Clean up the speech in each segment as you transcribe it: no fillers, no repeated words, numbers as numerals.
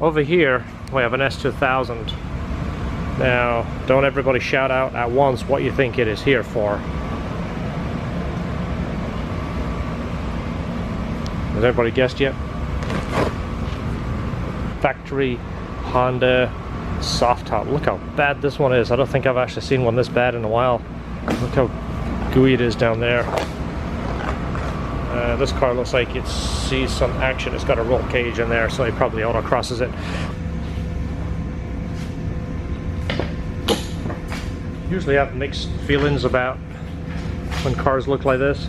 over here we have an S2000. Now, don't everybody shout out at once what you think it is here for. Has everybody guessed yet? Factory Honda Soft top. Look how bad this one is. I don't think I've actually seen one this bad in a while. Look how gooey it is down there. This car looks like it sees some action. It's got a roll cage in there, so he probably autocrosses it. Usually I have mixed feelings about when cars look like this.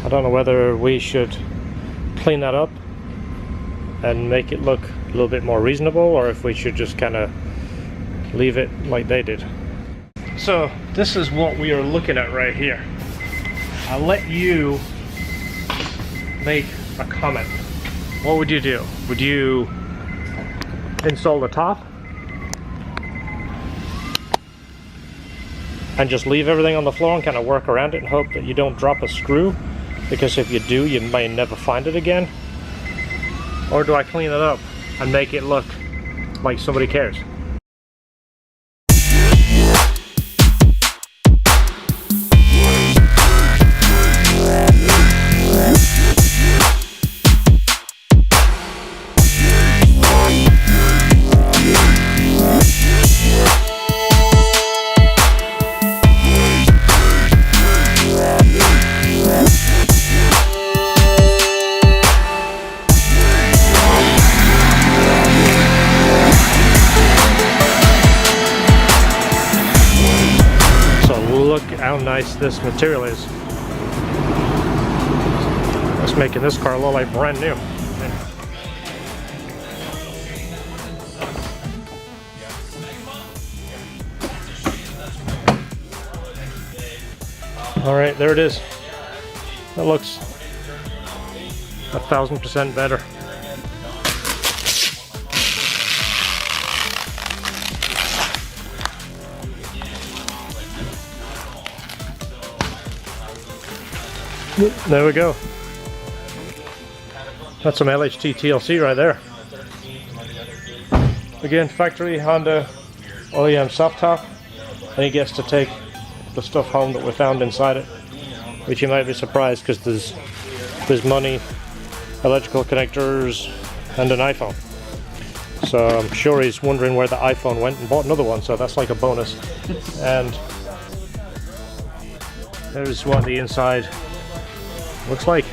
I don't know whether we should clean that up and make it look a little bit more reasonable, or if we should just kind of leave it like they did. So this is what we are looking at right here. I'll let you make a comment. What would you do? Would you install the top and just leave everything on the floor and kind of work around it and hope that you don't drop a screw? Because if you do, you may never find it again. Or do I clean it up and make it look like somebody cares? Look how nice this material is. It's making this car look like brand new. All right, there it is. That looks 1000% better. There we go. That's some LHT TLC right there. Again, factory Honda OEM Soft top. And he gets to take the stuff home that we found inside it, which you might be surprised because there's money, electrical connectors, and an iPhone. So I'm sure he's wondering where the iPhone went and bought another one, so that's like a bonus. And there's what the inside looks like.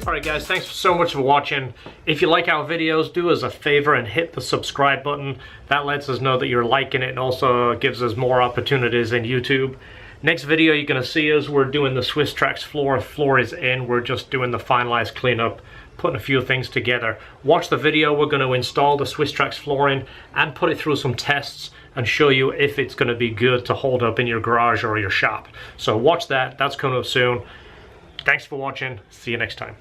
Alright guys, thanks so much for watching. If you like our videos, do us a favor and hit the subscribe button. That lets us know that you're liking it and also gives us more opportunities in YouTube. Next video you're going to see us, we're doing the Swiss Trax floor. Floor is in, we're just doing the finalized cleanup, putting a few things together. Watch the video, we're going to install the Swiss Trax flooring and put it through some tests and show you if it's going to be good to hold up in your garage or your shop. So watch that, that's coming up soon. Thanks for watching, see you next time.